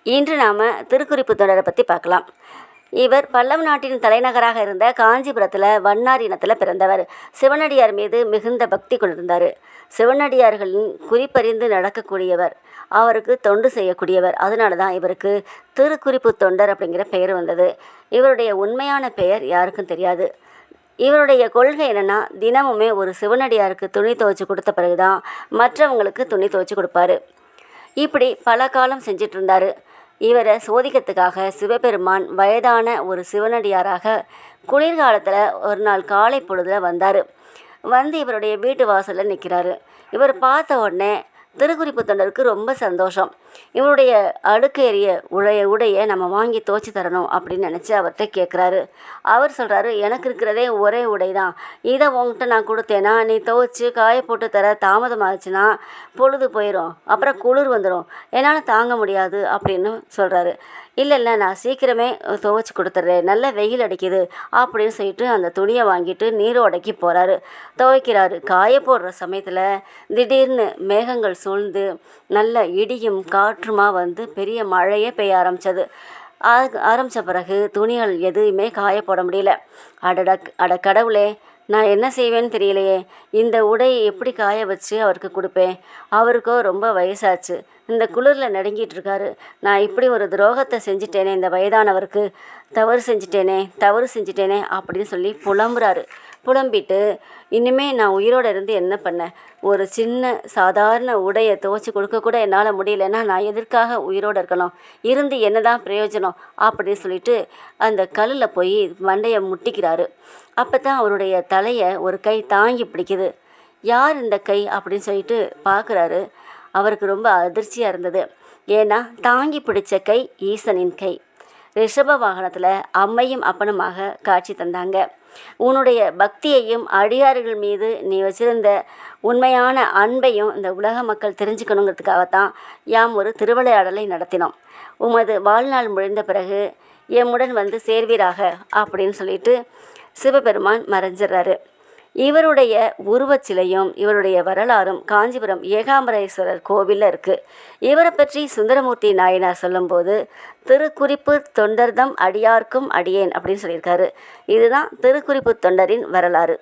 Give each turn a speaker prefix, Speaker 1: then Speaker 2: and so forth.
Speaker 1: இன்று நாம் திருக்குறிப்பு தொடரை பற்றி பார்க்கலாம். இவர் பல்லவ நாட்டின் தலைநகராக இருந்த காஞ்சிபுரத்தில் வண்ணார் இனத்தில் பிறந்தவர். சிவனடியார் மீது மிகுந்த பக்தி கொண்டிருந்தார். சிவனடியார்களின் குறிப்பறிந்து நடக்கக்கூடியவர், அவருக்கு தொண்டு செய்யக்கூடியவர். அதனால தான் இவருக்கு திருக்குறிப்பு தொண்டர் அப்படிங்கிற பெயர் வந்தது. இவருடைய உண்மையான பெயர் யாருக்கும் தெரியாது. இவருடைய கொள்கை என்னென்னா, தினமுமே ஒரு சிவனடியாருக்கு துணி துவைச்சி கொடுத்த பிறகு தான் மற்றவங்களுக்கு துணி துவைச்சி கொடுப்பாரு. இப்படி பல காலம் செஞ்சிட்டு இருந்தார். இவரை சோதிக்கிறதுக்காக சிவபெருமான் வயதான ஒரு சிவனடியாராக குளிர்காலத்தில் ஒரு நாள் காலை பொழுதில் வந்தார். வந்து இவருடைய வீட்டு வாசலில் நிற்கிறாரு. இவர் பார்த்த உடனே திருக்குறிப்பு தொண்டருக்கு ரொம்ப சந்தோஷம். இவருடைய அழுக்கேறிய உடையை நம்ம வாங்கி துவைச்சி தரணும் அப்படின்னு நினச்சி அவர்கிட்ட கேட்குறாரு. அவர் சொல்கிறாரு, எனக்கு இருக்கிறதே ஒரே உடை தான், இதை உங்கள்கிட்ட நான் கொடுத்தேன்னா நீ துவைச்சி காய போட்டு தர தாமதமாகிடுச்சுன்னா பொழுது போயிடும், அப்புறம் குளிர் வந்துடும், என்னால் தாங்க முடியாது அப்படின்னு சொல்கிறாரு. இல்லை நான் சீக்கிரமே துவைச்சி கொடுத்துட்றேன், நல்ல வெயில் அடிக்குது அப்படின்னு சொல்லிட்டு அந்த துணியை வாங்கிட்டு நீரோடைக்கு போகிறாரு. துவைக்கிறாரு. காய போடுற சமயத்தில் திடீர்னு மேகங்கள் சூழ்ந்து நல்ல இடியும் காற்றுமா வந்து பெரிய மழையே பெய்ய ஆரம்பித்த பிறகு துணிகள் எதுவுமே காய போட முடியல. அட கடவுளே, நான் என்ன செய்வேன்னு தெரியலையே, இந்த உடையை எப்படி காய வச்சு அவருக்கு கொடுப்பேன்? அவருக்கோ ரொம்ப வயசாச்சு, இந்த குளிரில் நடுங்கிட்டு இருக்காரு. நான் இப்படி ஒரு துரோகத்தை செஞ்சிட்டேனே, இந்த வயதானவருக்கு தவறு செஞ்சிட்டேனே அப்படின்னு சொல்லி புலம்புறாரு. புலம்பிட்டு, இனிமே நான் உயிரோடு இருந்து என்ன பண்ணேன்? ஒரு சின்ன சாதாரண உடையை துவைச்சி கொடுக்க கூட என்னால் முடியலன்னா நான் எதற்காக உயிரோடு இருக்கணும்? இருந்து என்ன தான் பிரயோஜனம் அப்படின்னு சொல்லிட்டு அந்த கல்லில் போய் மண்டையை முட்டிக்கிறாரு. அப்போ தான் அவருடைய தலையை ஒரு கை தாங்கி பிடிக்குது. யார் இந்த கை அப்படின்னு சொல்லிட்டு பார்க்குறாரு. அவருக்கு ரொம்ப அதிர்ச்சியாக இருந்தது. ஏன்னா தாங்கி பிடிச்ச கை ஈசனின் கை. ரிஷப வாகனத்தில் அம்மையும் அப்பனுமாக காட்சி தந்தாங்க. உன்னுடைய பக்தியையும் அடியார்கள் மீது நீ வச்சிருந்த உண்மையான அன்பையும் இந்த உலக மக்கள் தெரிஞ்சுக்கணுங்கிறதுக்காகத்தான் யாம் ஒரு திருவிளையாடலை நடத்தினோம். உமது வாழ்நாள் முடிந்த பிறகு எம்முடன் வந்து சேர்வீராக அப்படின்னு சொல்லிட்டு சிவபெருமான் மறைஞ்சிடறாரு. இவருடைய உருவச்சிலையும் இவருடைய வரலாறும் காஞ்சிபுரம் ஏகாம்பரேஸ்வரர் கோவிலில் இருக்குது. இவரை பற்றி சுந்தரமூர்த்தி நாயனார் சொல்லும்போது, திருக்குறிப்பு தொண்டர்தம் அடியார்க்கும் அடியேன் அப்படின்னு சொல்லியிருக்காரு. இதுதான் திருக்குறிப்பு தொண்டரின் வரலாறு.